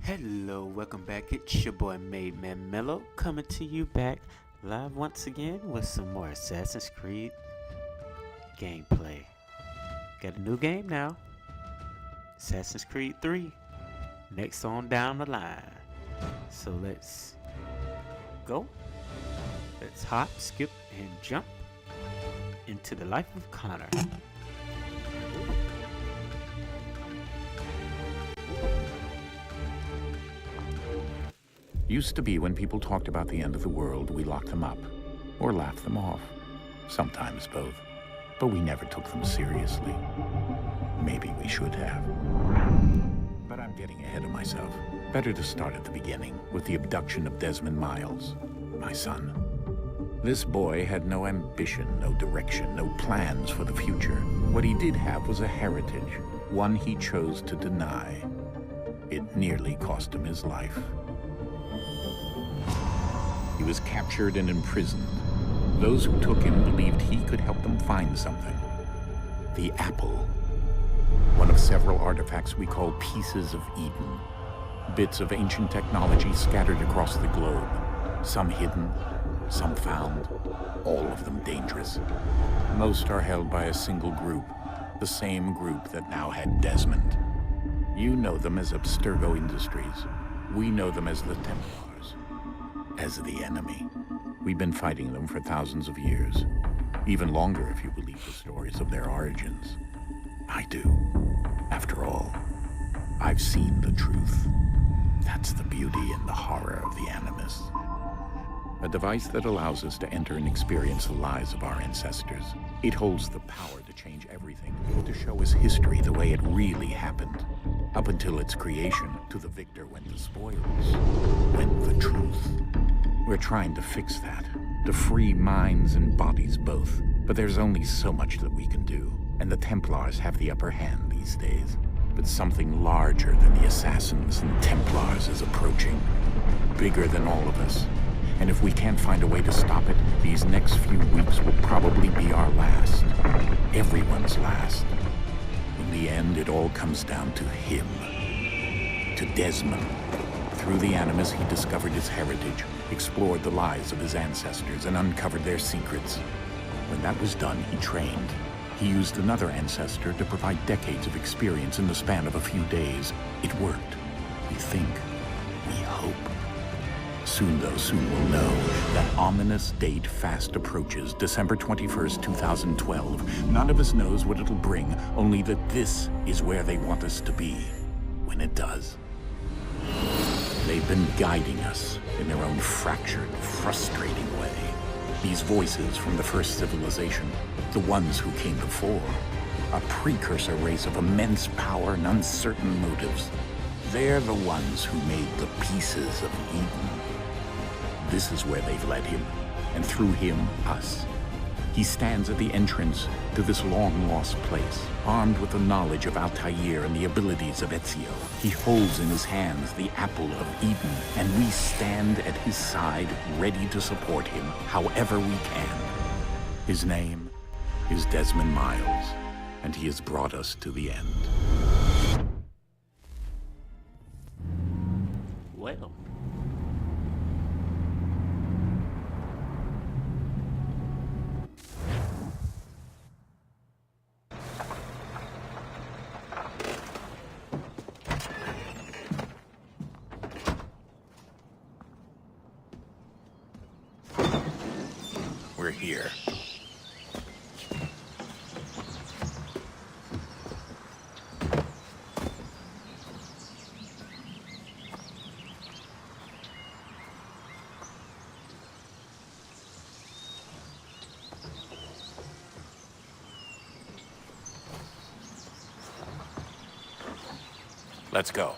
Hello, welcome back. It's your boy Made Man Mello coming to you back live once again with some more Assassin's Creed gameplay. Got a new game now, Assassin's Creed 3, next on down the line. So let's go. Let's hop, skip, and jump into the life of Connor. Used to be when people talked about the end of the world, we locked them up or laughed them off. Sometimes both. But we never took them seriously. Maybe we should have. But I'm getting ahead of myself. Better to start at the beginning with the abduction of Desmond Miles, my son. This boy had no ambition, no direction, no plans for the future. What he did have was a heritage, one he chose to deny. It nearly cost him his life. He was captured and imprisoned. Those who took him believed he could help them find something. The apple. One of several artifacts we call pieces of Eden. Bits of ancient technology scattered across the globe. Some hidden, some found, all of them dangerous. Most are held by a single group, the same group that now had Desmond. You know them as Abstergo Industries. We know them as the Templars. As the enemy. We've been fighting them for thousands of years. Even longer if you believe the stories of their origins. I do. After all, I've seen the truth. That's the beauty and the horror of the Animus. A device that allows us to enter and experience the lives of our ancestors. It holds the power to change everything, to show us history the way it really happened. Up until its creation, to the victor went the spoils, went the truth. We're trying to fix that, to free minds and bodies both. But there's only so much that we can do, and the Templars have the upper hand these days. But something larger than the Assassins and Templars is approaching, bigger than all of us. And if we can't find a way to stop it, these next few weeks will probably be our last. Everyone's last. In the end, it all comes down to him. To Desmond. Through the Animus, he discovered his heritage, explored the lives of his ancestors, and uncovered their secrets. When that was done, he trained. He used another ancestor to provide decades of experience in the span of a few days. It worked. We think. We hope. Soon, though, soon we'll know. That ominous date fast approaches, December 21st, 2012. None of us knows what it'll bring, only that this is where they want us to be when it does. They've been guiding us in their own fractured, frustrating way. These voices from the first civilization, the ones who came before, a precursor race of immense power and uncertain motives. They're the ones who made the pieces of Eden. This is where they've led him, and through him, us. He stands at the entrance to this long-lost place, armed with the knowledge of Altair and the abilities of Ezio. He holds in his hands the apple of Eden, and we stand at his side, ready to support him however we can. His name is Desmond Miles, and he has brought us to the end. Well. We're here. Let's go.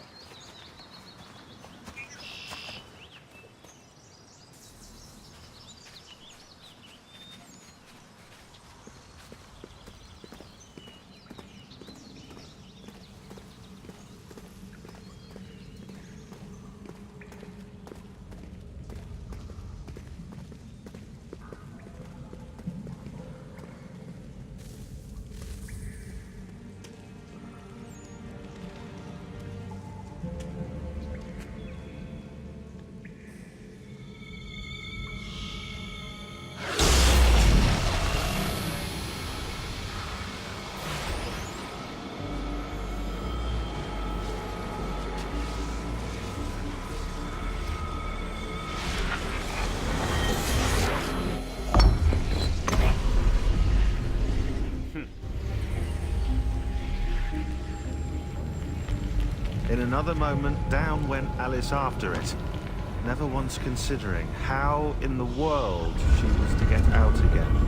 In another moment, down went Alice after it, never once considering how in the world she was to get out again.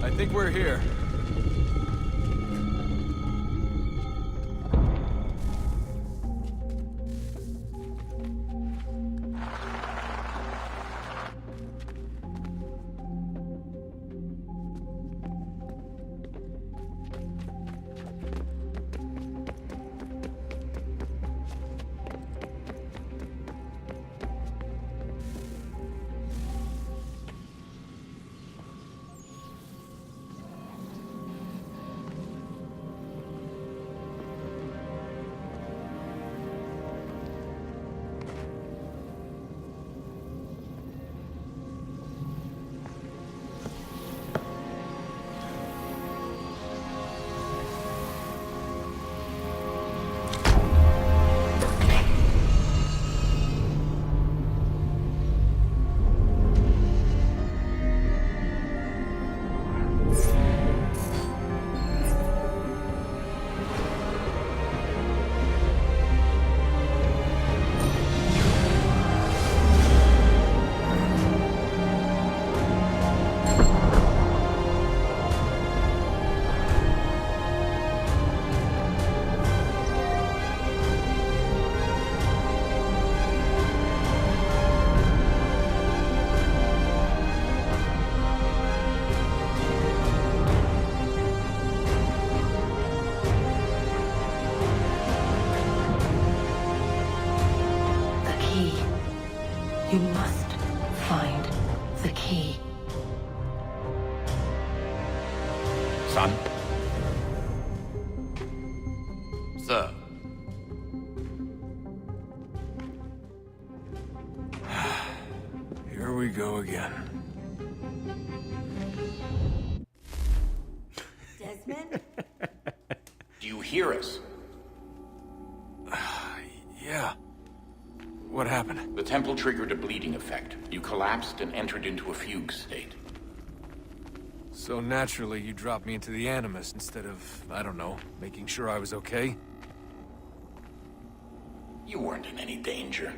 I think we're here. You must find the key. Son? Sir. Here we go again. Desmond? Do you hear us? Yeah. What happened? The temple triggered a bleeding effect. You collapsed and entered into a fugue state. So naturally, you dropped me into the Animus instead of, I don't know, making sure I was okay? You weren't in any danger.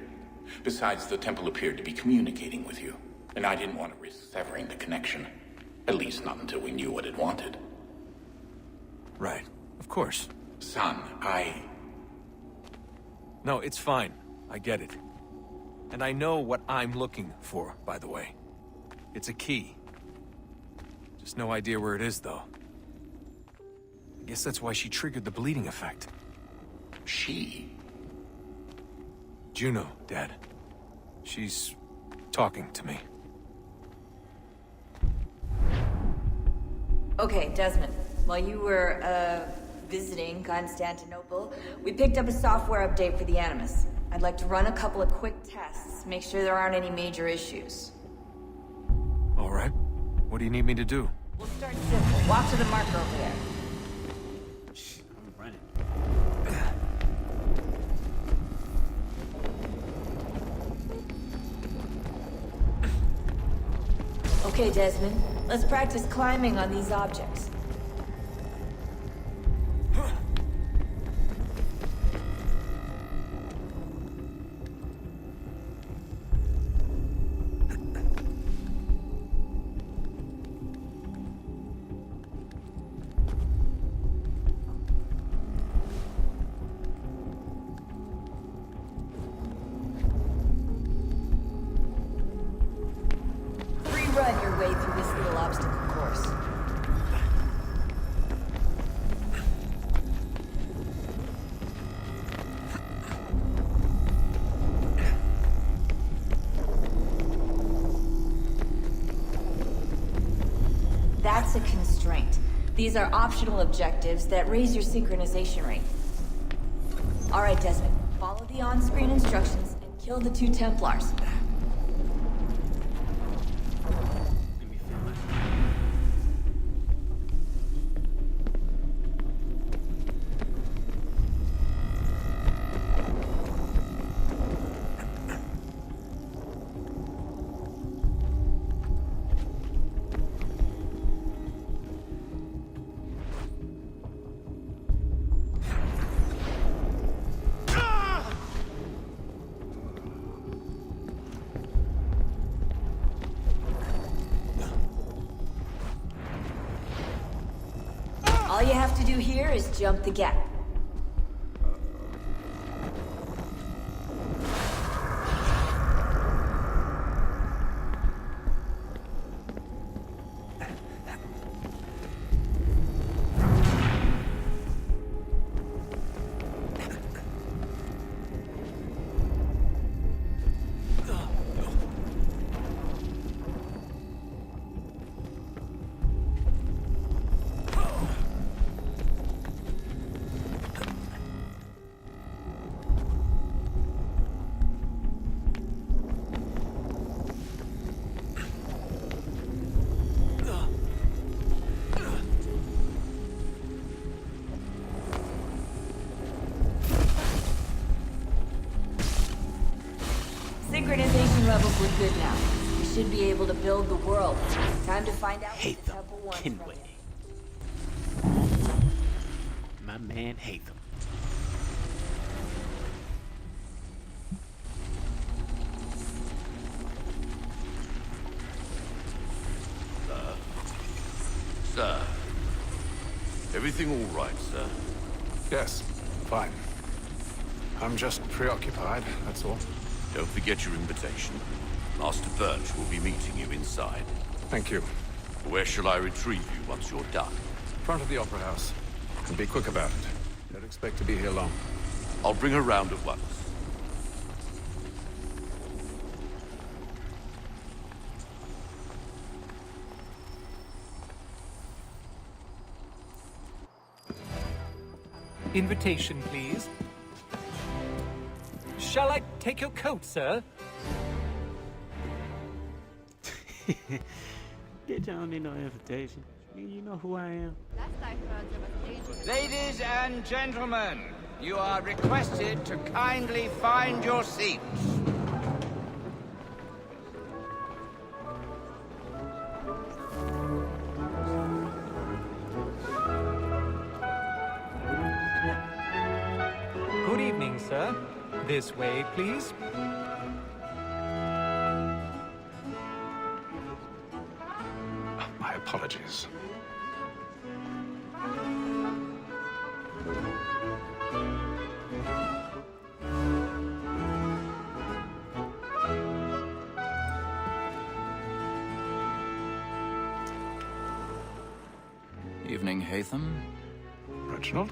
Besides, the temple appeared to be communicating with you, and I didn't want to risk severing the connection. At least not until we knew what it wanted. Right. Of course. Son, No, it's fine. I get it. And I know what I'm looking for, by the way. It's a key. Just no idea where it is, though. I guess that's why she triggered the bleeding effect. She? Juno, Dad. She's talking to me. Okay, Desmond. While you were, visiting Constantinople, we picked up a software update for the Animus. I'd like to run a couple of quick tests, make sure there aren't any major issues. All right. What do you need me to do? We'll start simple. Walk to the marker over there. I'm running. Okay, Desmond. Let's practice climbing on these objects. Run your way through this little obstacle course. These are optional objectives that raise your synchronization rate. Alright, Desmond. Follow the on-screen instructions and kill the 2 Templars. Let me feel it. All you have to do here is jump the gap. Synchronization levels look good now. We should be able to build the world. Time to find out what the Hatham temple wants from Kenway. you. My man Hatham. Sir. Everything all right, sir? Yes, fine. I'm just preoccupied, that's all. Don't forget your invitation. Master Birch will be meeting you inside. Thank you. Where shall I retrieve you once you're done? Front of the Opera House. And be quick about it. Don't expect to be here long. I'll bring her round at once. Invitation, please. Shall I take your coat, sir? Bitch, I don't need no invitation. You know who I am. Ladies and gentlemen, you are requested to kindly find your seats. Good evening, sir. This way, please. My apologies. Evening, Hatham. Reginald?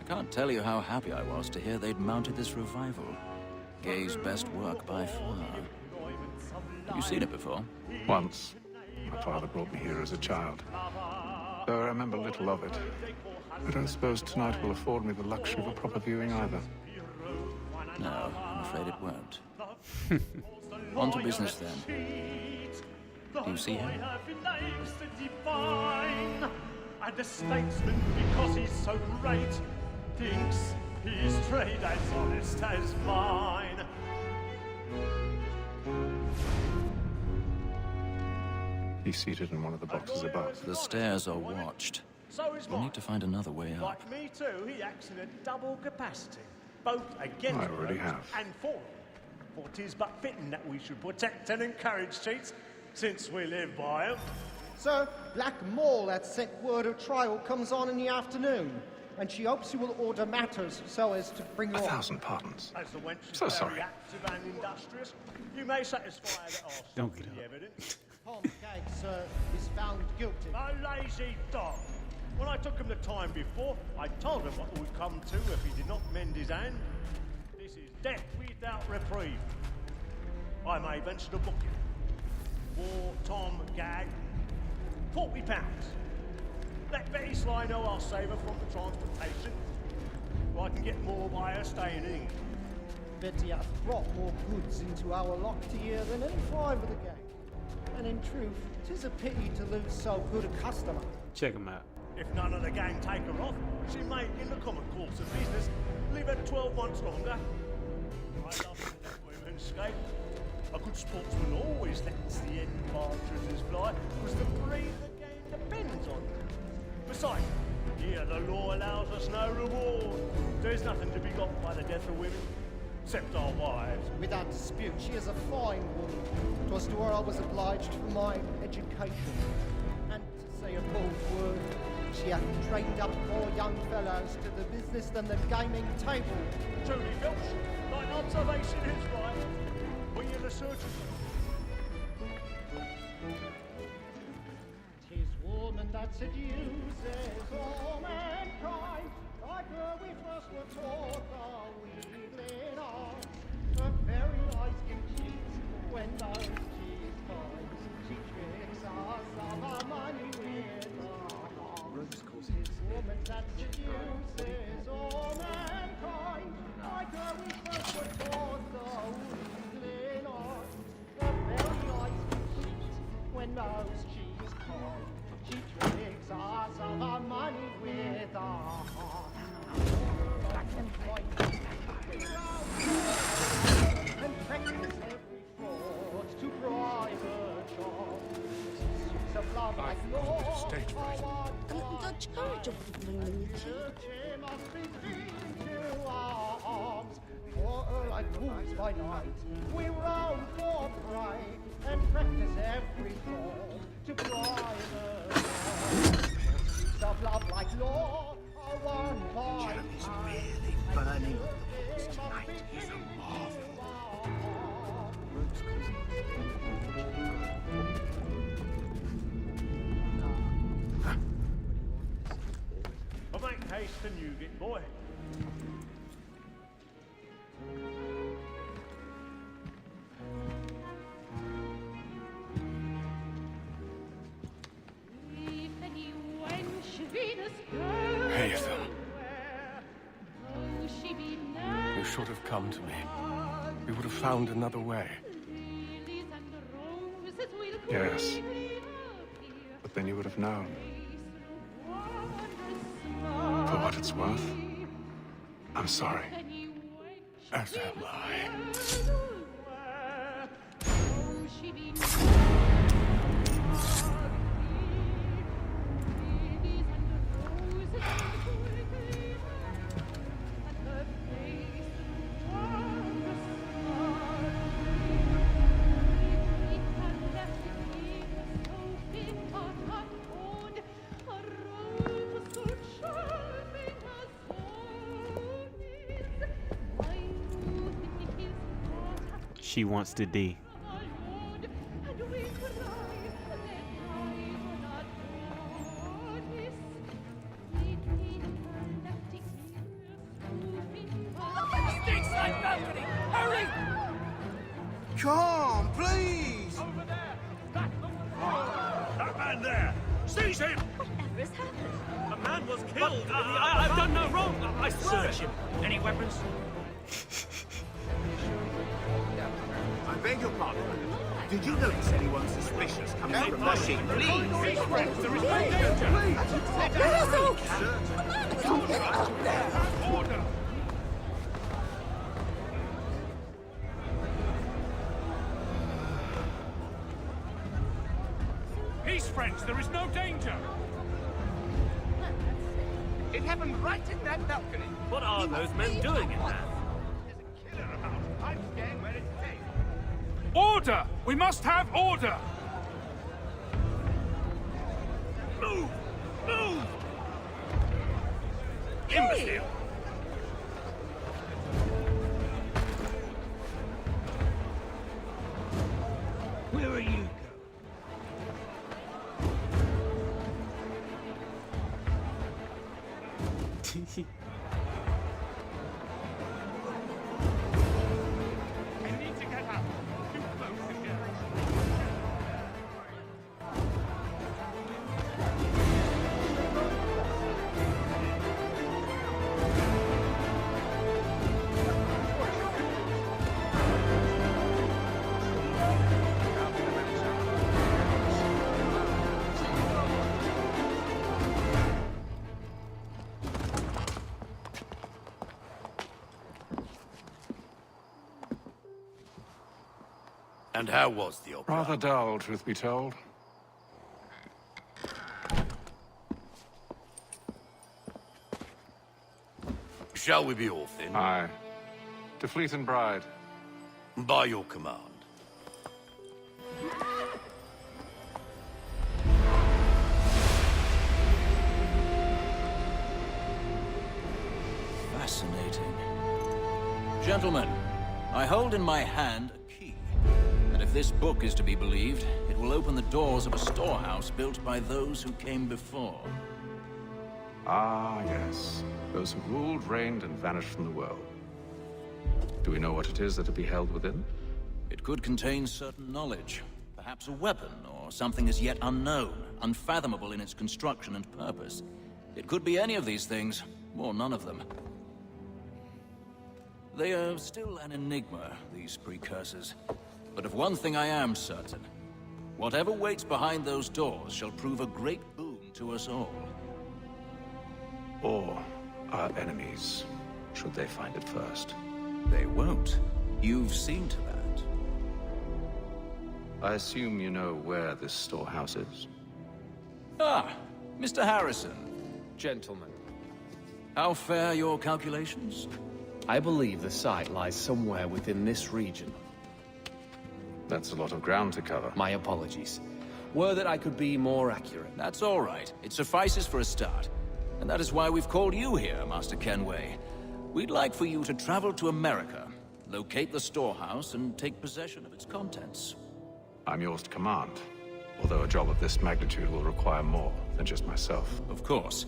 I can't tell you how happy I was to hear they'd mounted this revival. Gay's best work by far. Have you seen it before? Once. My father brought me here as a child. Though I remember little of it. I don't suppose tonight will afford me the luxury of a proper viewing either. No, I'm afraid it won't. On to business then. Do you see him? And the statesman, because he's so great, thinks his trade as honest as mine. He's seated in one of the boxes above. The stairs are watched. So is We'll mine. need to find another way up. Like me too, he acts in a double capacity, both against I already rogues have. and for them. For 'tis but fitting that we should protect and encourage cheats, since we live by 'em. Sir, Black Mole had sent word of trial comes on in the afternoon, and she hopes you will order matters so as to bring her on. 1,000 pardons. As the wench is So very sorry. active and industrious, you may satisfy that our Don't get the up. evidence. Tom Gagg, sir, is found guilty. A lazy dog. When I took him the time before, I told him what would come to if he did not mend his hand. This is death without reprieve. I may venture to book him. For Tom Gagg, £40. Let Betty Sly know I'll save her from the transportation. So I can get more by her staying in. Betty hath brought more goods into our locked here than any five of the gang. And in truth, 'tis a pity to lose so good a customer. Check him out. If none of the gang take her off, she may, in the common course of business, leave her 12 months longer. I love to let women skate. A good sportsman always lets the end partridges fly, because the breed of the game depends on them. Besides, here the law allows us no reward. There's nothing to be got by the death of women, except our wives. Without dispute, she is a fine woman. 'Twas to her I was obliged for my education. And to say a bold word, she hath trained up more young fellows to the business than the gaming table. Truly, Filch, thine observation is right. We in the search of... 'Tis woman that seduces all mankind, like her we first were taught the wheedling art. Her very eyes give cheats when those cheats finds. She tricks us of our money with her heart. 'Tis woman that seduces all mankind, like her we first were taught the wheedling art. Her very eyes give cheats when those cheats find. She tricks us of our money with her heart. And practice every fraud to bribe her charm. Suits of love like law. Dodge courage She must be seen to our arms. For her like wolves by night, we roam for prey and practice every fraud to bribe her charm. Suits of love like law are won by Jeremy's really burning the boats tonight. He's a marvel. But make haste and you get boy. Hazel. You should have come to me. We would have found another way. Yes. But then you would have known. For what it's worth, I'm sorry. As am I. She wants to D. Come, please! Over there! That's the wall! That man there! Seize him! Whatever has happened? A man was killed! I've done no wrong! I search him! Any weapons? I beg your pardon. Did you notice anyone suspicious coming from the ship? Please, friends, there is no danger! Order! Peace, friends, there is no danger! It happened right in that balcony. What are those men doing in there? There's a killer about. I'm staying where it's safe. Order! We must have order! Move! Move! Imbecile! Where are you? I need to get out. Too close again. And how was the opera? Rather dull, truth be told. Shall we be off then? Aye. To Fleet and Bride. By your command. Fascinating. Gentlemen, I hold in my hand a key. And if this book is to be believed, it will open the doors of a storehouse built by those who came before. Ah, yes. Those who ruled, reigned, and vanished from the world. Do we know what it is that will be held within? It could contain certain knowledge. Perhaps a weapon, or something as yet unknown, unfathomable in its construction and purpose. It could be any of these things, or none of them. They are still an enigma, these precursors. But of one thing I am certain. Whatever waits behind those doors shall prove a great boon to us all. Or our enemies, should they find it first. They won't. You've seen to that. I assume you know where this storehouse is? Ah, Mr. Harrison. Gentlemen, How fare your calculations? I believe the site lies somewhere within this region. That's a lot of ground to cover. My apologies. Were that I could be more accurate. That's all right. It suffices for a start. And that is why we've called you here, Master Kenway. We'd like for you to travel to America, locate the storehouse, and take possession of its contents. I'm yours to command. Although a job of this magnitude will require more than just myself. Of course.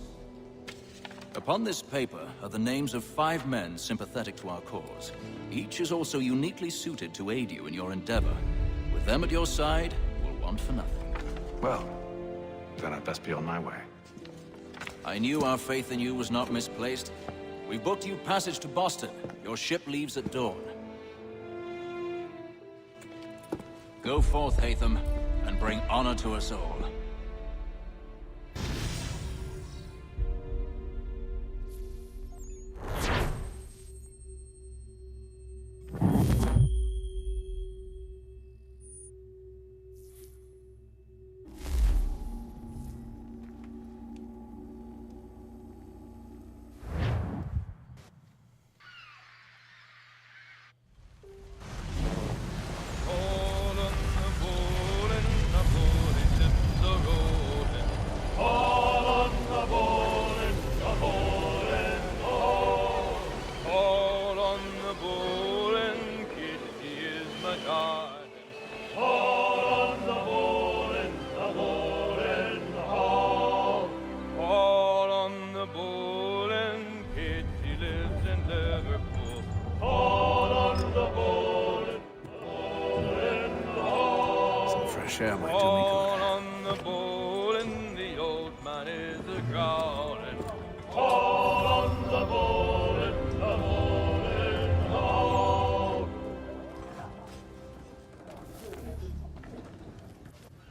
Upon this paper are the names of 5 men sympathetic to our cause. Each is also uniquely suited to aid you in your endeavor. With them at your side, we'll want for nothing. Well, then I'd best be on my way. I knew our faith in you was not misplaced. We've booked you passage to Boston. Your ship leaves at dawn. Go forth, Hatham, and bring honor to us all. Share my doing good. On the bowl and the old man is a-growling. All on the bowl and the bowling all.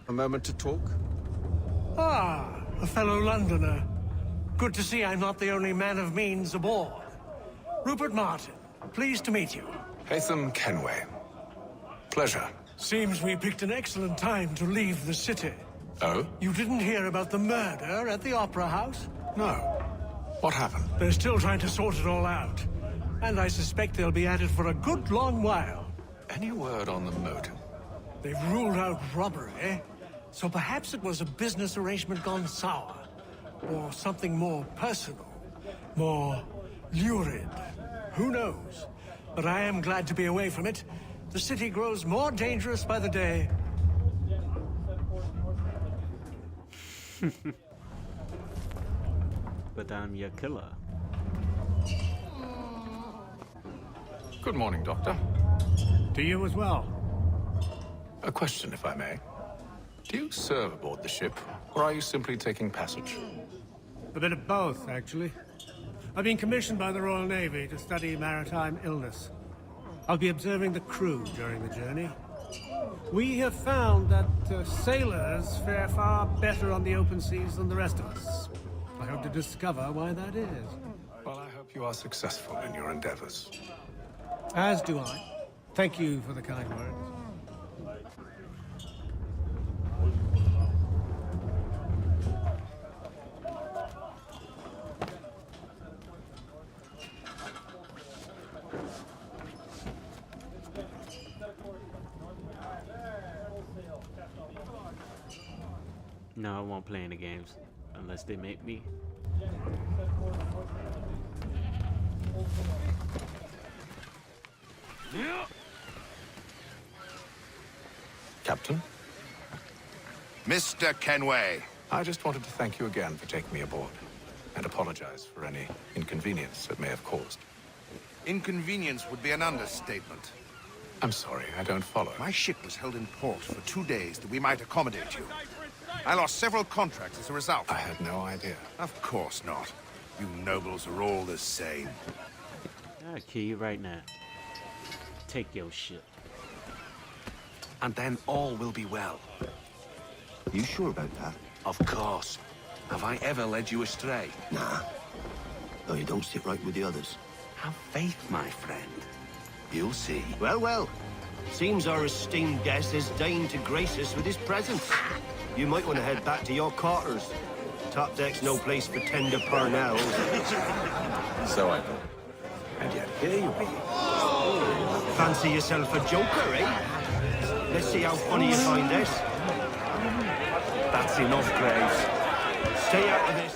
A moment to talk? Ah, a fellow Londoner. Good to see I'm not the only man of means aboard. Rupert Martin, pleased to meet you. Hatham Kenway. Pleasure. Seems we picked an excellent time to leave the city. Oh? You didn't hear about the murder at the Opera House? No. What happened? They're still trying to sort it all out. And I suspect they'll be at it for a good long while. Any word on the motive? They've ruled out robbery, so perhaps it was a business arrangement gone sour. Or something more personal, more lurid. Who knows? But I am glad to be away from it. The city grows more dangerous by the day. But I'm your killer. Good morning, Doctor. To you as well. A question, if I may. Do you serve aboard the ship, or are you simply taking passage? A bit of both, actually. I've been commissioned by the Royal Navy to study maritime illness. I'll be observing the crew during the journey. We have found that sailors fare far better on the open seas than the rest of us. I hope to discover why that is. Well, I hope you are successful in your endeavors. As do I. Thank you for the kind words. No, I won't play any games unless they make me. Captain? Mr. Kenway. I just wanted to thank you again for taking me aboard, and apologize for any inconvenience it may have caused. Inconvenience would be an understatement. I'm sorry, I don't follow. My ship was held in port for 2 days that we might accommodate you. I lost several contracts as a result. I had no idea. Of course not. You nobles are all the same. I'll kill you right now. Take your ship. And then all will be well. You sure about that? Of course. Have I ever led you astray? Nah. No, you don't sit right with the others. Have faith, my friend. You'll see. Well, well. Seems our esteemed guest has deigned to grace us with his presence. You might want to head back to your quarters. Top deck's no place for tender parnells. So I thought. And yet here you are. Fancy yourself a joker, eh? Let's see how funny you find this. That's enough, Graves. Stay out of this.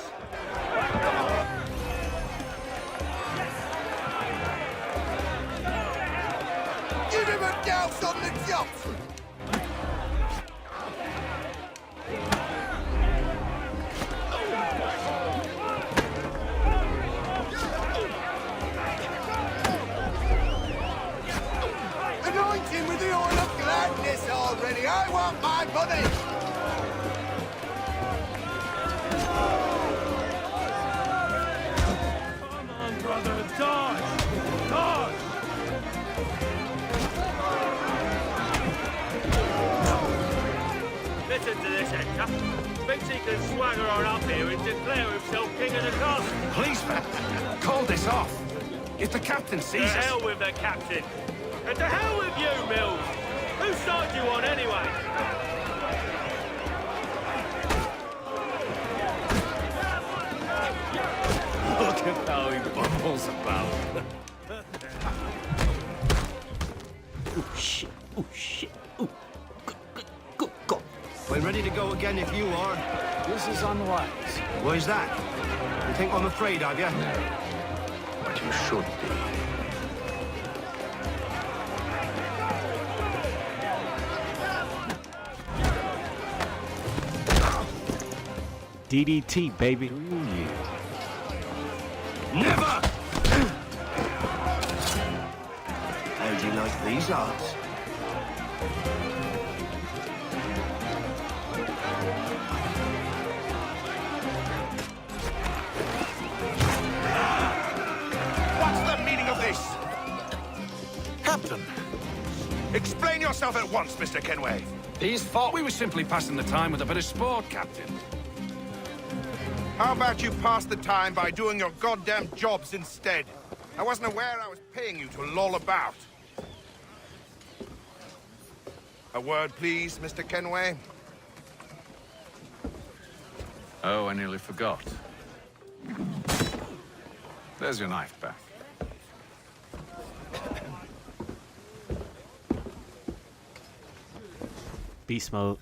Give him a douse on the jump! Anoint him with the oil of gladness already! I want my money! Come on, brother, dodge! Dodge! Listen to this, Hector. Thinks he can swagger on up here and declare himself king of the castle. Please, man, call this off. If the captain To sees us... hell with the captain. And to hell with you, Mills. Whose side you on, anyway? Look at how he bumbles about. Oh shit! Oh shit! Oh, go! We're ready to go again if you are. This is unwise. Why's that? You think I'm afraid of you? But you should be. DDT, baby. Never! How do you like these odds? What's the meaning of this? Captain! Explain yourself at once, Mr. Kenway. These thought we were simply passing the time with a bit of sport, Captain. How about you pass the time by doing your goddamn jobs instead? I wasn't aware I was paying you to loll about. A word, please, Mr. Kenway. Oh, I nearly forgot. There's your knife back. Beast mode.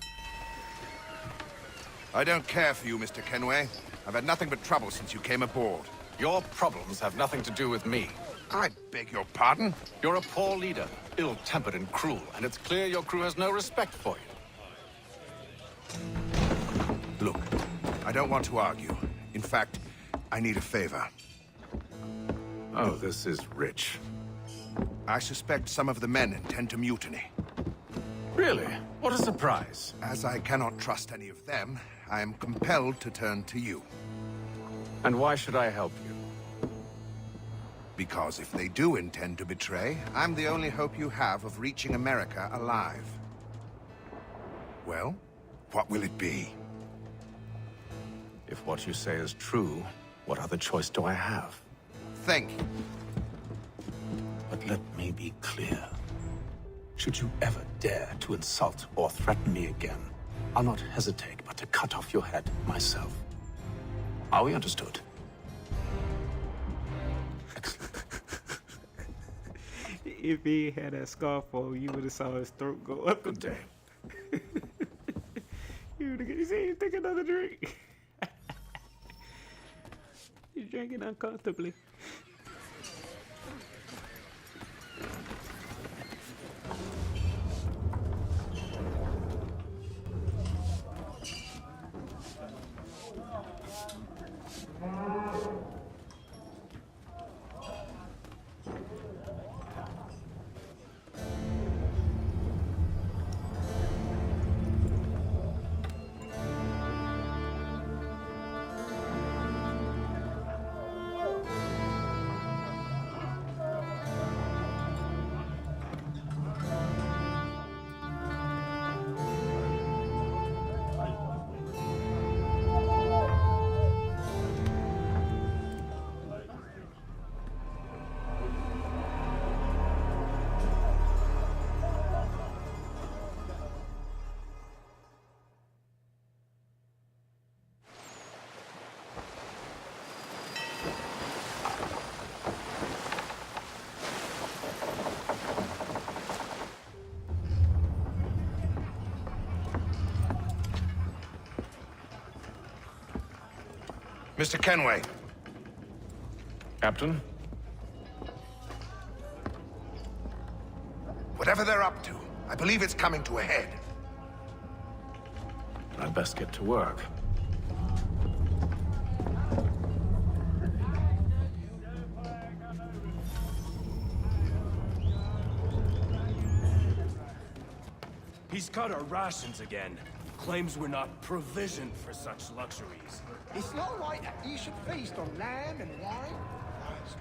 I don't care for you, Mr. Kenway. I've had nothing but trouble since you came aboard. Your problems have nothing to do with me. I beg your pardon? You're a poor leader, ill-tempered and cruel, and it's clear your crew has no respect for you. Look, I don't want to argue. In fact, I need a favor. Oh, this is rich. I suspect some of the men intend to mutiny. Really? What a surprise. As I cannot trust any of them, I am compelled to turn to you. And why should I help you? Because if they do intend to betray, I'm the only hope you have of reaching America alive. Well, what will it be? If what you say is true, what other choice do I have? Thank you. But let me be clear. Should you ever dare to insult or threaten me again, I'll not hesitate but to cut off your head myself. Are we understood? If he had that scarf on, you would have saw his throat go up. Good day. You would have seen you take another drink. He's drinking uncomfortably. Mr. Kenway. Captain? Whatever they're up to, I believe it's coming to a head. I'd best get to work. He's cut our rations again. Claims we're not provisioned for such luxuries. It's not right that you should feast on lamb and wine.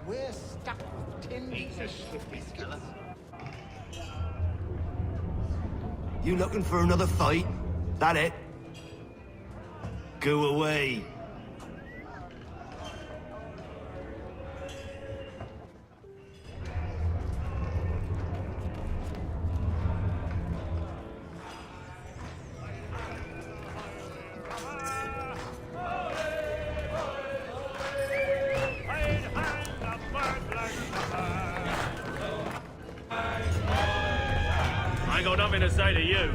We're stuck with tin fish biscuits. You looking for another fight? That it? Go away. I ain't got nothing to say to you.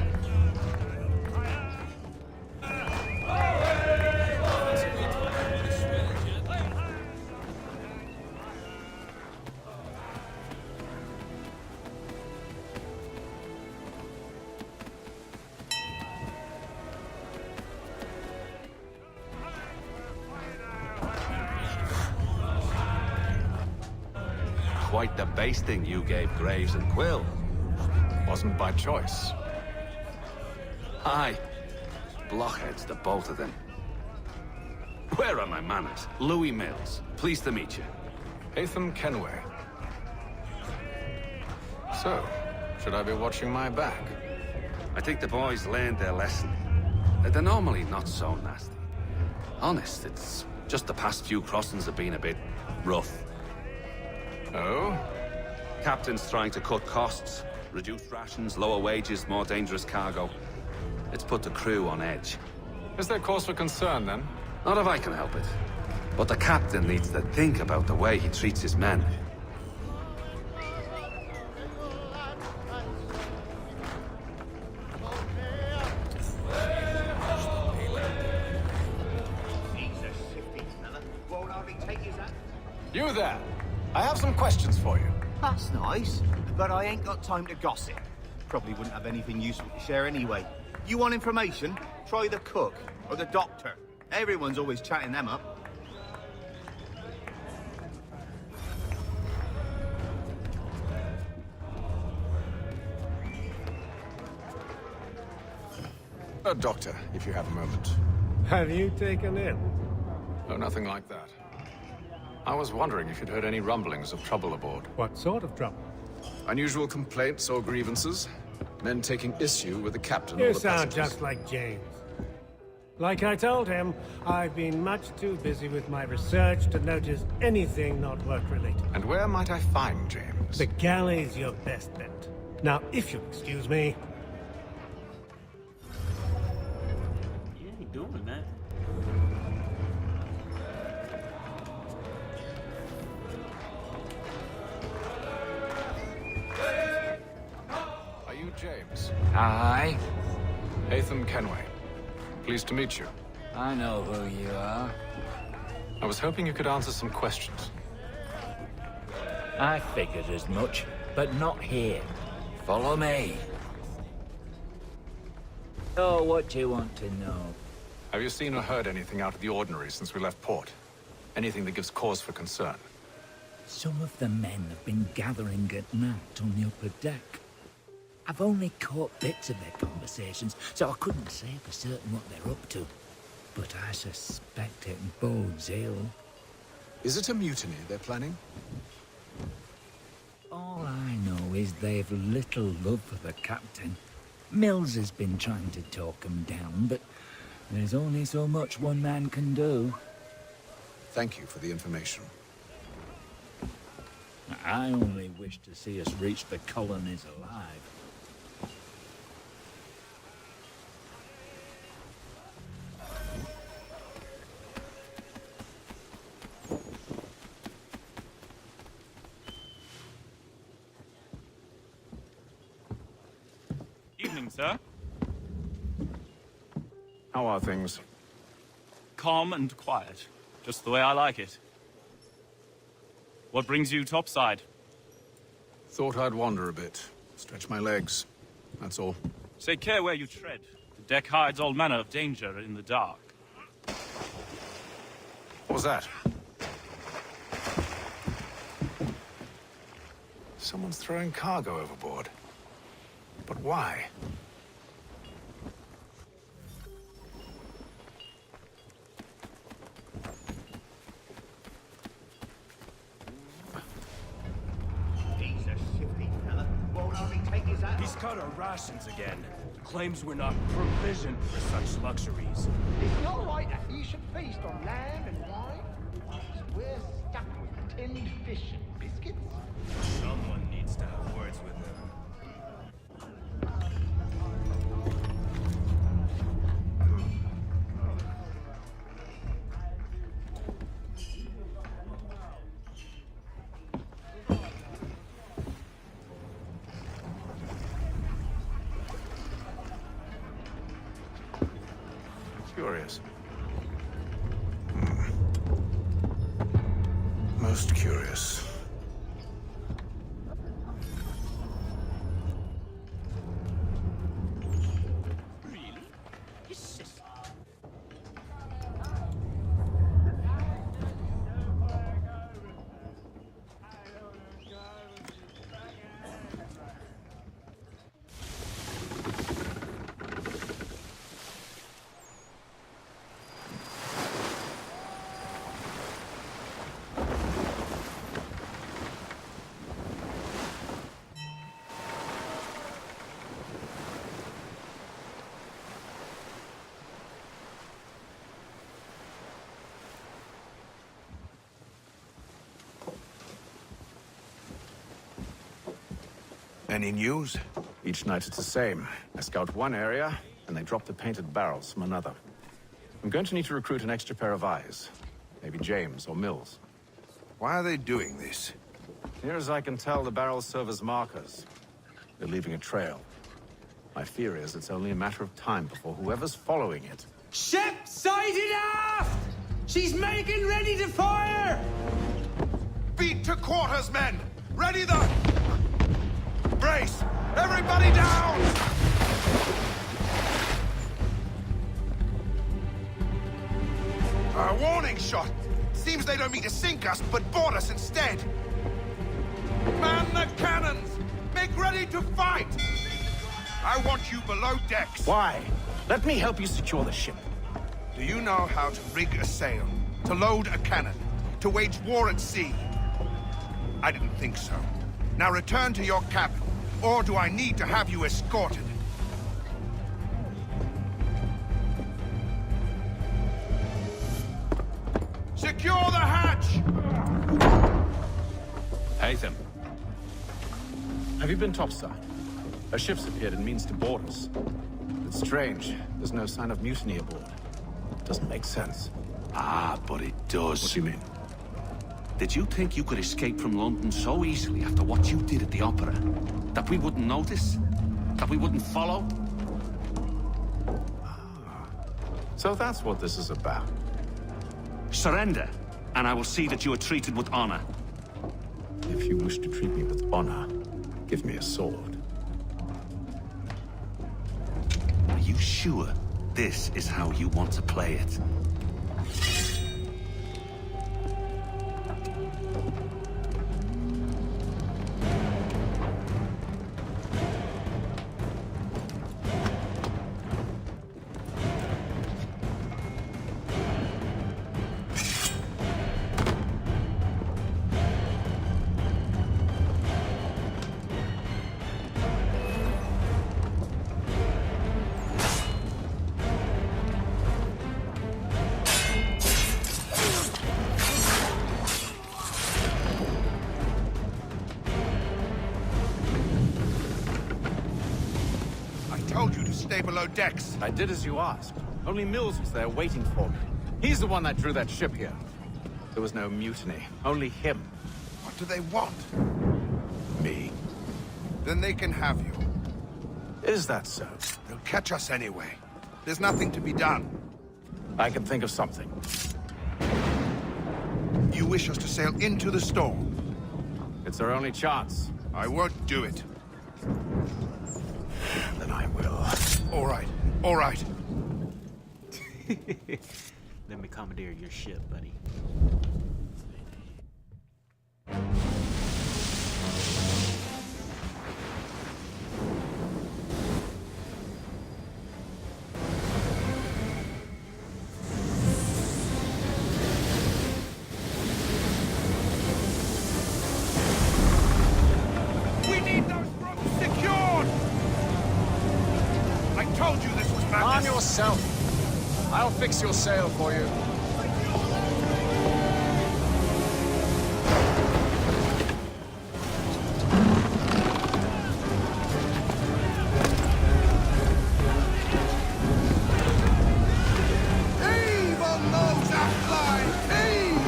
Quite the basting you gave Graves and Quill. Wasn't by choice. Aye. Blockheads, the both of them. Where are my manners? Louis Mills. Pleased to meet you. Hatham Kenway. So, should I be watching my back? I think the boys learned their lesson. They're normally not so nasty. Honest, it's just the past few crossings have been a bit rough. Oh? Captain's trying to cut costs. Reduced rations, lower wages, more dangerous cargo. It's put the crew on edge. Is there cause for concern, then? Not if I can help it. But the captain needs to think about the way he treats his men. You there! I have some questions for you. That's nice, but I ain't got time to gossip. Probably wouldn't have anything useful to share anyway. You want information? Try the cook or the doctor. Everyone's always chatting them up. A doctor, if you have a moment. Have you taken in? Oh, nothing like that. I was wondering if you'd heard any rumblings of trouble aboard. What sort of trouble? Unusual complaints or grievances? Men taking issue with the captain or You the sound passengers? just like James. Like I told him, I've been much too busy with my research to notice anything not work-related. And where might I find James? The galley's your best bet. Now, if you'll excuse me... Yeah, he doing that. Are you James? Aye. Hatham Kenway. Pleased to meet you. I know who you are. I was hoping you could answer some questions. I figured as much, but not here. Follow me. Oh, what do you want to know? Have you seen or heard anything out of the ordinary since we left port? Anything that gives cause for concern? Some of the men have been gathering at night on the upper deck. I've only caught bits of their conversations, so I couldn't say for certain what they're up to. But I suspect it bodes ill. Is it a mutiny they're planning? All I know is they've little love for the captain. Mills has been trying to talk him down, but there's only so much one man can do. Thank you for the information. I only wish to see us reach the colonies alive. Evening, sir. How are things? Calm and quiet. Just the way I like it. What brings you topside? Thought I'd wander a bit. Stretch my legs. That's all. Take care where you tread. The deck hides all manner of danger in the dark. What was that? Someone's throwing cargo overboard. But why? He's a shifty fella. Won't only take his hat He's cut our rations again. Claims we're not provisioned for such luxuries. Is it all right that he should feast on lamb and wine? We're stuck with tinned fish and biscuits. Someone needs to have words with him. Curious. Most curious. Any news? Each night it's the same. I scout one area, and they drop the painted barrels from another. I'm going to need to recruit an extra pair of eyes. Maybe James or Mills. Why are they doing this? Near as I can tell, the barrels serve as markers. They're leaving a trail. My fear is it's only a matter of time before whoever's following it... Ship sighted aft! She's making ready to fire! Beat to quarters, men! Ready the... Brace! Everybody down! A warning shot! Seems they don't mean to sink us, but board us instead! Man the cannons! Make ready to fight! I want you below decks! Why? Let me help you secure the ship. Do you know how to rig a sail? To load a cannon? To wage war at sea? I didn't think so. Now return to your cabin, or do I need to have you escorted? Secure the hatch! Haytham. Have you been topside? A ship's appeared and means to board us. It's strange. There's no sign of mutiny aboard. Doesn't make sense. Ah, but it does. What do you mean? Did you think you could escape from London so easily after what you did at the Opera? That we wouldn't notice? That we wouldn't follow? So that's what this is about. Surrender, and I will see that you are treated with honor. If you wish to treat me with honor, give me a sword. Are you sure this is how you want to play it? I told you to stay below decks. I did as you asked. Only Mills was there waiting for me. He's the one that drew that ship here. There was no mutiny, only him. What do they want? Me. Then they can have you. Is that so? They'll catch us anyway. There's nothing to be done. I can think of something. You wish us to sail into the storm? It's our only chance. I won't do it. Then I will. All right. All right. Let me commandeer your ship, buddy. We need those ropes secured! I told you this was madness. Arm yourself. I'll fix your sail for you. Heave on those aft lines! Heave!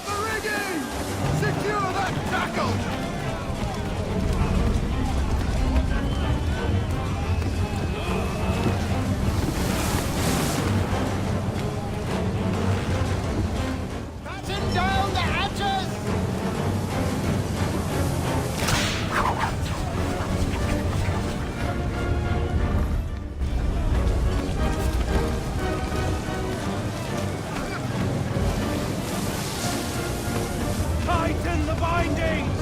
The rigging! Secure that tackle! Batten down the hatches! Tighten the bindings!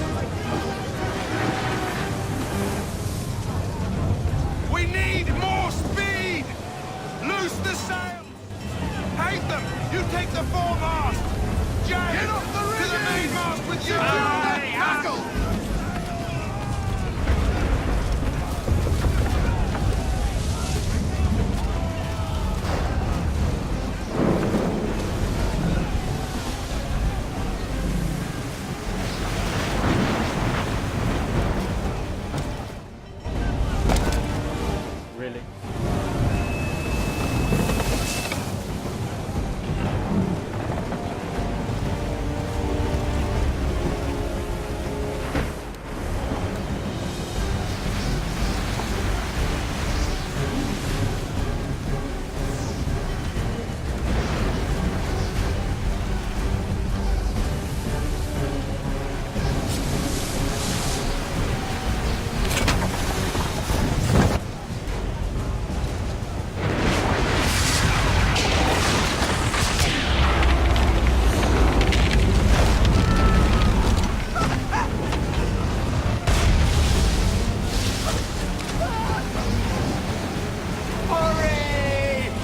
We need more speed! Loose the sails! Haytham, you take the foremast! James, get off the rigging! To the mainmast with you! That tackle! Really? Hurry!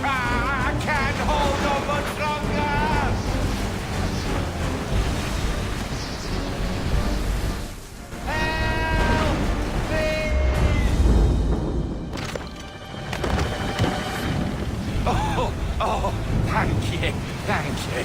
I can't hold on much longer! Help me! Oh, thank you, thank you.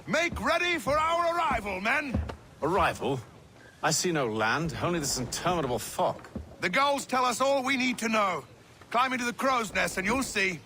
Make ready for our arrival, men! Arrival? I see no land, only this interminable fog. The gulls tell us all we need to know. Climb into the crow's nest and you'll see.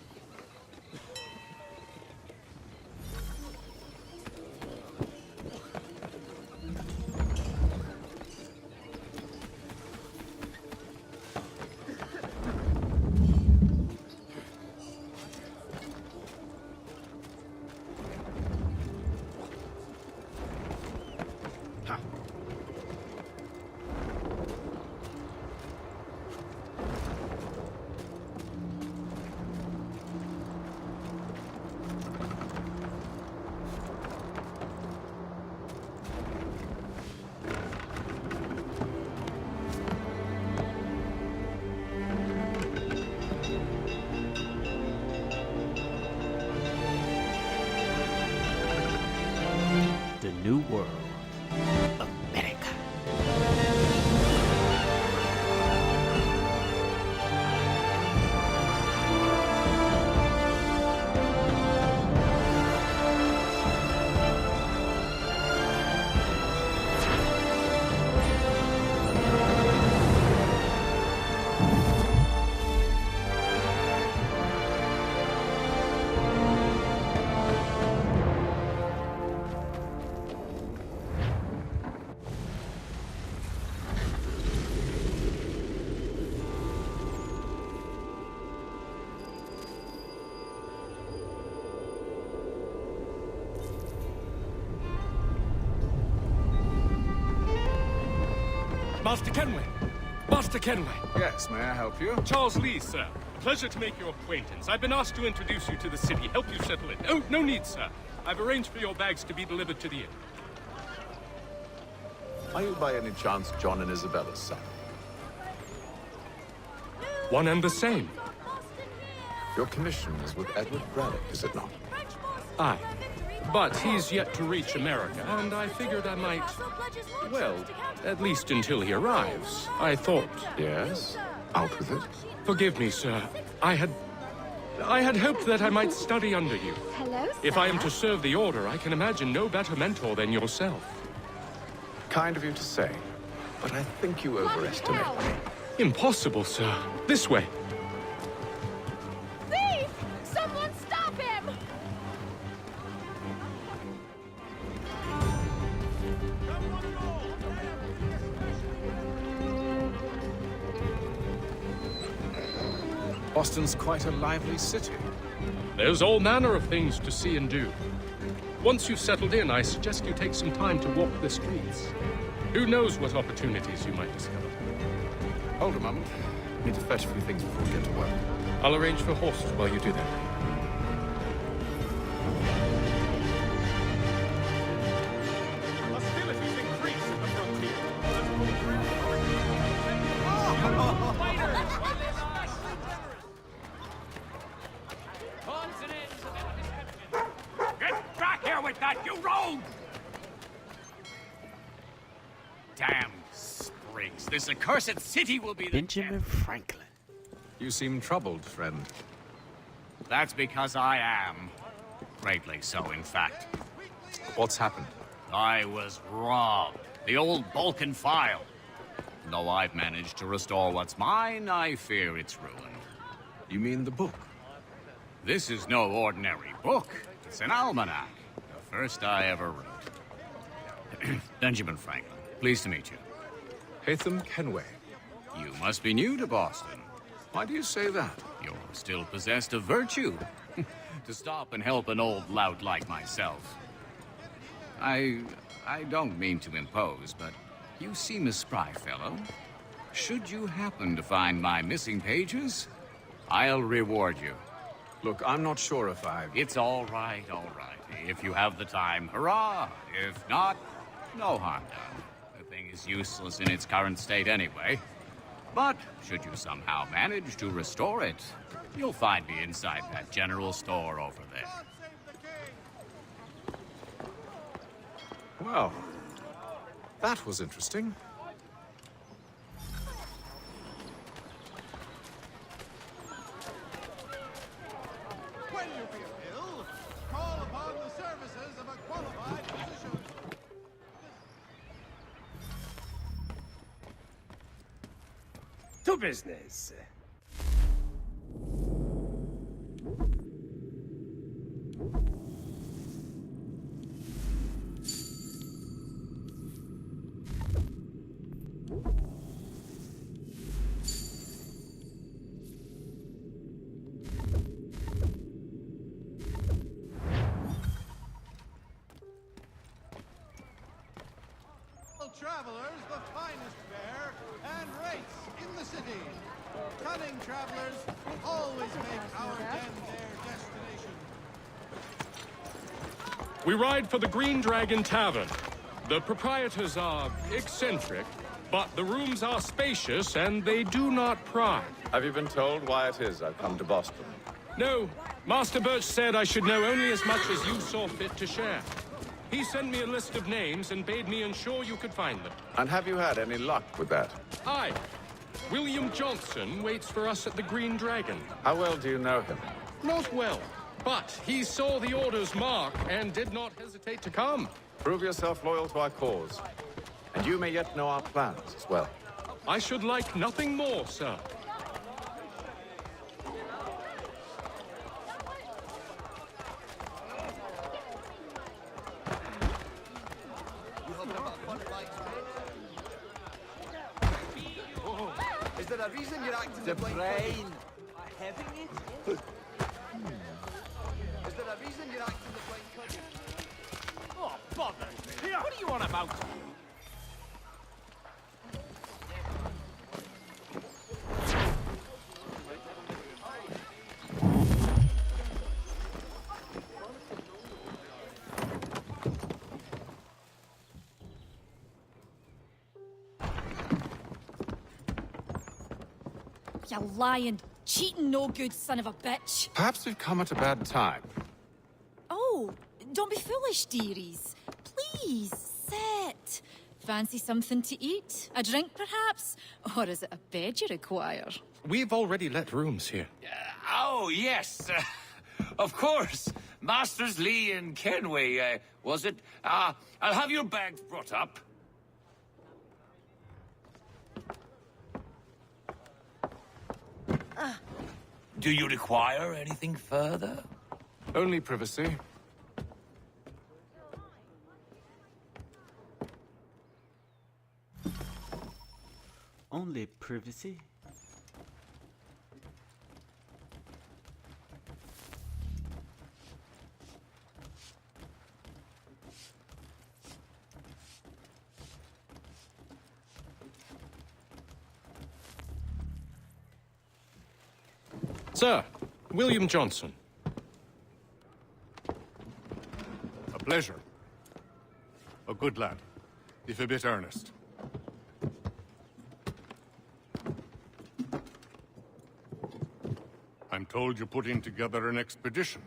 The New World. America. Master Kenway! Master Kenway! Yes, may I help you? Charles Lee, sir. Pleasure to make your acquaintance. I've been asked to introduce you to the city, help you settle in. Oh, no need, sir. I've arranged for your bags to be delivered to the inn. Are you by any chance John and Isabella's son? One and the same. Your commission is with Edward Braddock, is it not? Aye. But he's yet to reach America, and I figured I might... Well, at least until he arrives. I thought... Yes? Out with it. Forgive me, sir. I had hoped that I might study under you. Hello, sir. If I am to serve the Order, I can imagine no better mentor than yourself. Kind of you to say, but I think you overestimate me. Impossible, sir. This way. Thief! Someone stop him! Boston's quite a lively city. There's all manner of things to see and do. Once you've settled in, I suggest you take some time to walk the streets. Who knows what opportunities you might discover. Hold a moment. I need to fetch a few things before we get to work. I'll arrange for horses while you do that. Hostilities increase at the frontier. Get back here with that, you rogue! Damn sprigs. This accursed city will be the Benjamin Franklin. You seem troubled, friend. That's because I am. Greatly so, in fact. What's happened? I was robbed. The old Balkan file. Though I've managed to restore what's mine, I fear it's ruined. You mean the book? This is no ordinary book. It's an almanac. The first I ever wrote. Benjamin Franklin. Pleased to meet you. Haytham Kenway. You must be new to Boston. Why do you say that? You're still possessed of virtue. To stop and help an old lout like myself. I don't mean to impose, but you seem a spry fellow. Should you happen to find my missing pages, I'll reward you. Look, I'm not sure if I've... It's all right, all right. If you have the time, hurrah! If not, no harm done. The thing is useless in its current state anyway. But should you somehow manage to restore it, you'll find me inside that general store over there. Well, that was interesting. When you feel ill, call upon the services chances of a qualified position. To business. Travelers, the finest fare and rates in the city. Cunning travelers will always make our den their destination. We ride for the Green Dragon Tavern. The proprietors are eccentric, but the rooms are spacious and they do not pry. Have you been told why it is I've come to Boston? No, Master Birch said I should know only as much as you saw fit to share. He sent me a list of names and bade me ensure you could find them. And have you had any luck with that? Aye. William Johnson waits for us at the Green Dragon. How well do you know him? Not well, but he saw the order's mark and did not hesitate to come. Prove yourself loyal to our cause. And you may yet know our plans as well. I should like nothing more, sir. Is there a reason you're acting the brain? Having it? Is there a reason you're acting the blind cuddy? Oh, bother! Here, what are you on about? You lying, cheating, no good son of a bitch. Perhaps we've come at a bad time. Oh, don't be foolish, dearies. Please, sit. Fancy something to eat? A drink, perhaps? Or is it a bed you require? We've already let rooms here. Oh, yes. Of course. Masters Lee and Kenway, was it? I'll have your bags brought up. Do you require anything further? Only privacy. Only privacy? Sir, William Johnson. A pleasure. A good lad, if a bit earnest. I'm told you're putting together an expedition.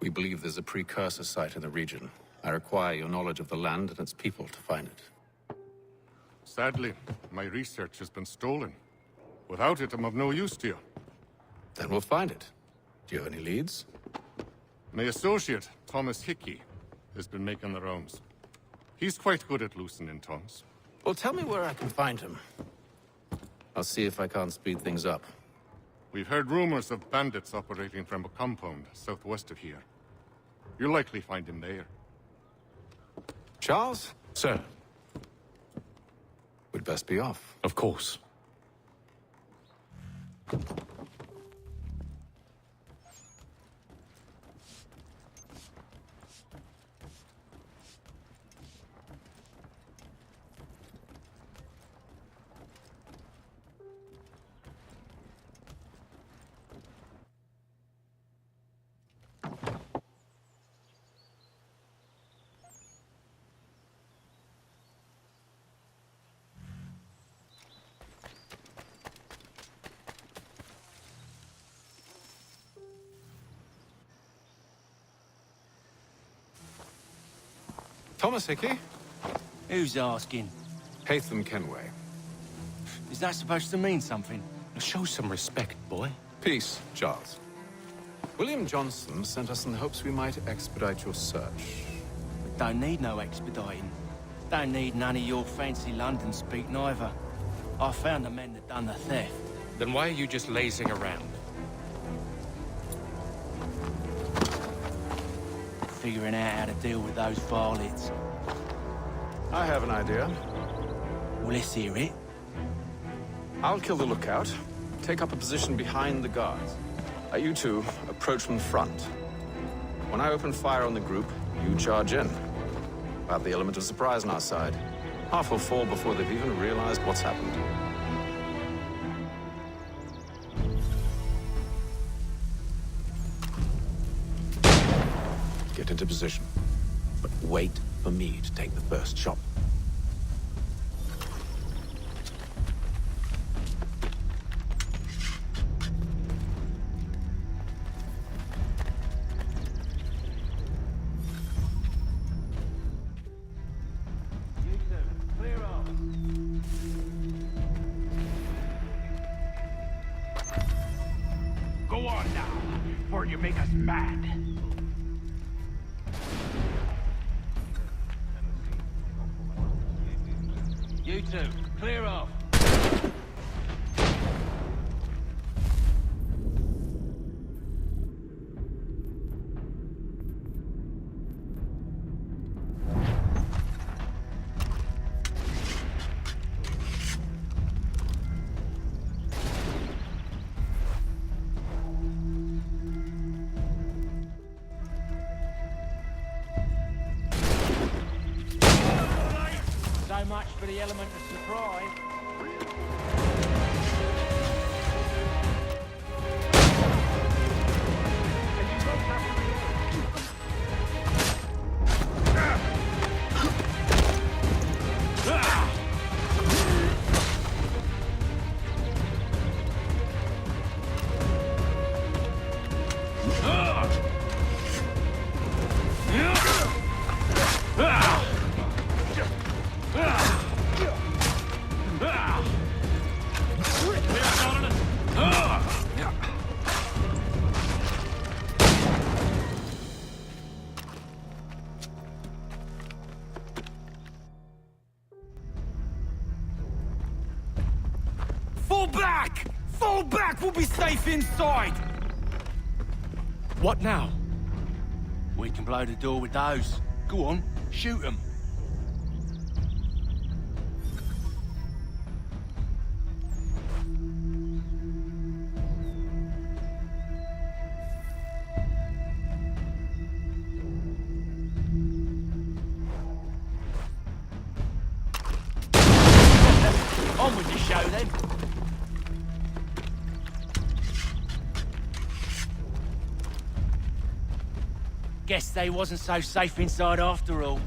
We believe there's a precursor site in the region. I require your knowledge of the land and its people to find it. Sadly, my research has been stolen. Without it, I'm of no use to you. Then we'll find it. Do you have any leads? My associate, Thomas Hickey, has been making the rounds. He's quite good at loosening tongues. Well, tell me where I can find him. I'll see if I can't speed things up. We've heard rumors of bandits operating from a compound southwest of here. You'll likely find him there. Charles? Sir. We'd best be off. Of course. Thomas Hickey? Who's asking? Haytham Kenway. Is that supposed to mean something? Show some respect, boy. Peace, Charles. William Johnson sent us in hopes we might expedite your search. Don't need no expediting. Don't need none of your fancy London speak neither. I found the men that done the theft. Then why are you just lazing around? Figuring out how to deal with those varlets. I have an idea. Well, let's hear it. I'll kill the lookout, take up a position behind the guards. You two approach from the front. When I open fire on the group, you charge in. We'll have the element of surprise on our side. Half will fall before they've even realized what's happened. Get into position. But wait for me to take the first shot. Go on now, before you make us mad. You two, clear off. So much for the element of surprise. Fall back! Fall back! We'll be safe inside! What now? We can blow the door with those. Go on, shoot them. On with the show then. Guess they wasn't so safe inside after all.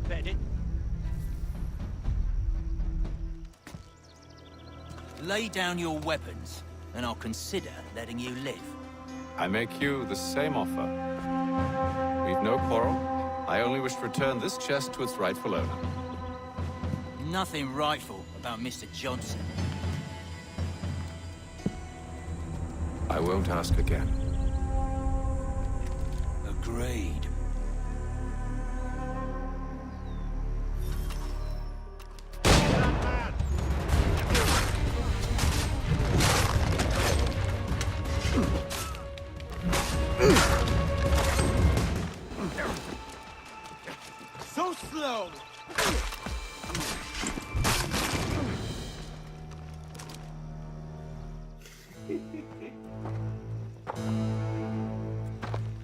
Bedded. Lay down your weapons, and I'll consider letting you live. I make you the same offer. We've no quarrel. I only wish to return this chest to its rightful owner. Nothing rightful about Mr. Johnson. I won't ask again. Agreed. So slow!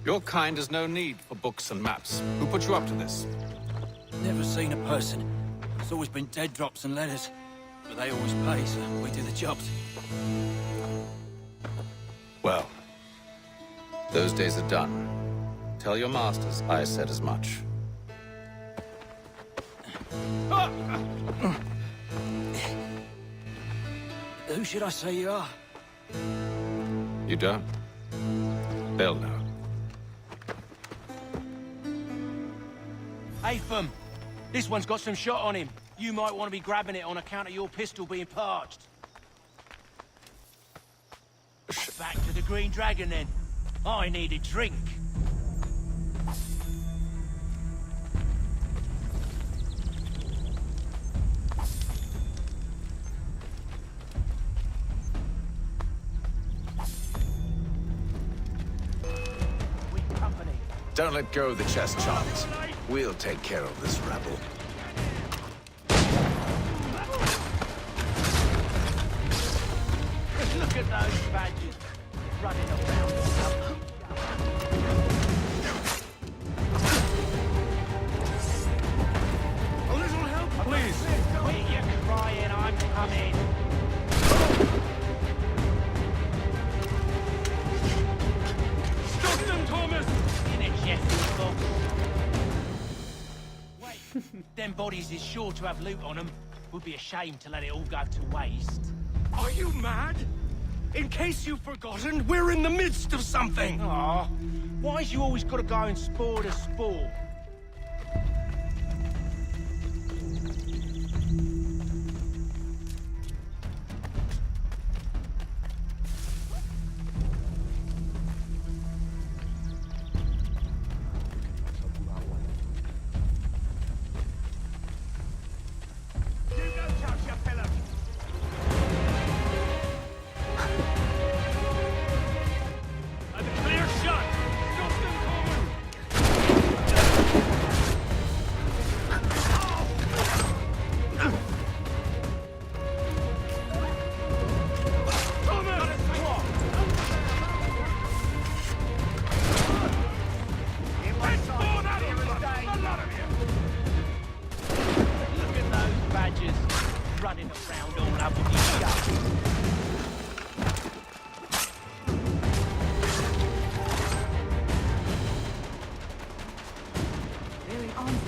Your kind has no need for books and maps. Who put you up to this? Never seen a person. It's always been dead drops and letters. But they always pay, so we do the jobs. Well, those days are done. Tell your masters I said as much. Who should I say you are? You don't? They'll know. Atham, this one's got some shot on him. You might want to be grabbing it on account of your pistol being parched. Back to the Green Dragon, then. I need a drink. Don't let go of the chest, Charles. We'll take care of this rebel. Look at those badges running around. A little help, please. Quit your crying, I'm coming. Stop them, Thomas! In it, Jesse, Fox. Wait, them bodies is sure to have loot on them. Would be a shame to let it all go to waste. Are you mad? In case you've forgotten, we're in the midst of something! Aw, why's you always gotta go and spore to spore? Running around all over the shop. Very armed.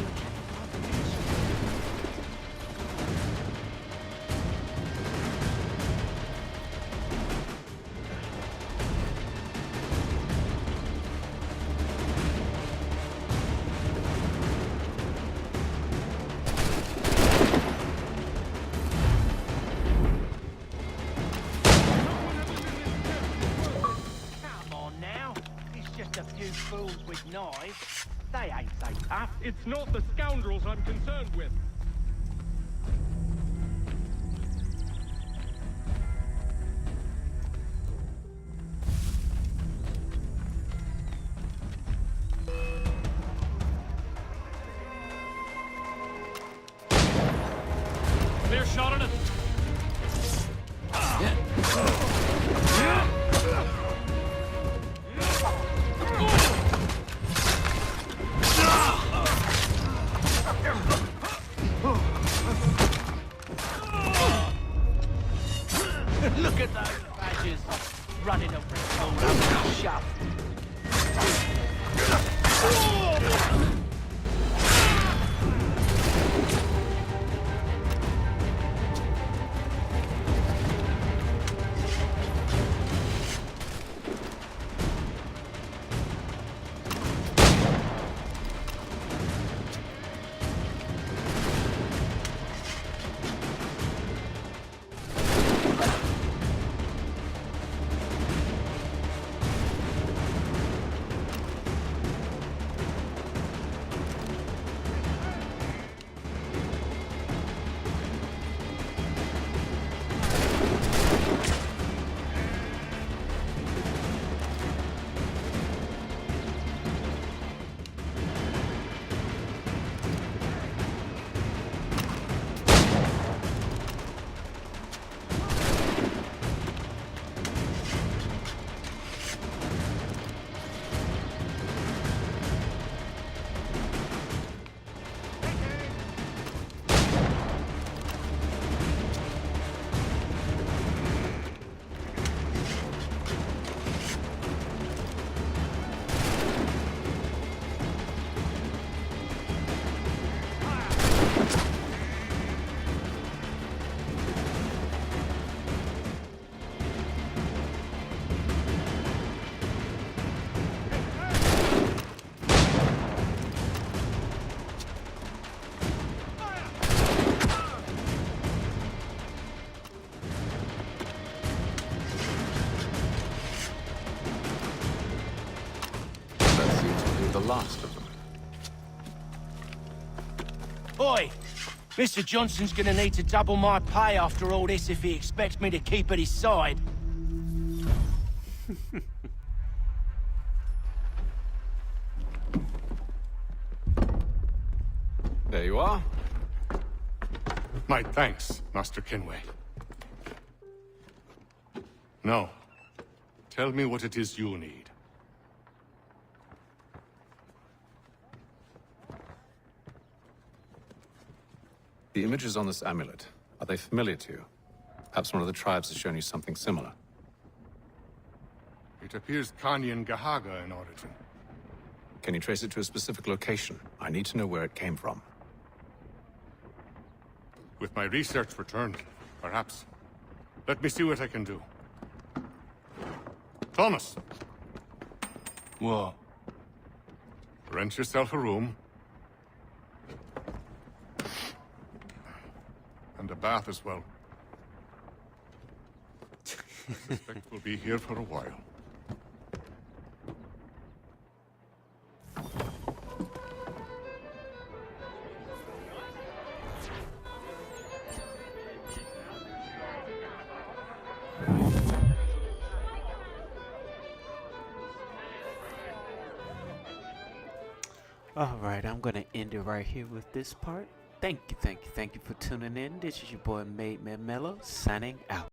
A few fools with knives. They ain't so tough. It's not the scoundrels I'm concerned with. Clear shot on it. Look at those badgers running around all over the shop. last of them. Oi! Mr. Johnson's gonna need to double my pay after all this if he expects me to keep at his side. There you are. My thanks, Master Kenway. Now, tell me what it is you need. The images on this amulet, are they familiar to you? Perhaps one of the tribes has shown you something similar. It appears Kanyan Gahaga in origin. Can you trace it to a specific location? I need to know where it came from. With my research returned, perhaps. Let me see what I can do. Thomas! What? Rent yourself a room. And a bath as well. I suspect we'll be here for a while. Alright, I'm gonna end it right here with this part. Thank you for tuning in. This is your boy Made Man Mellow, signing out.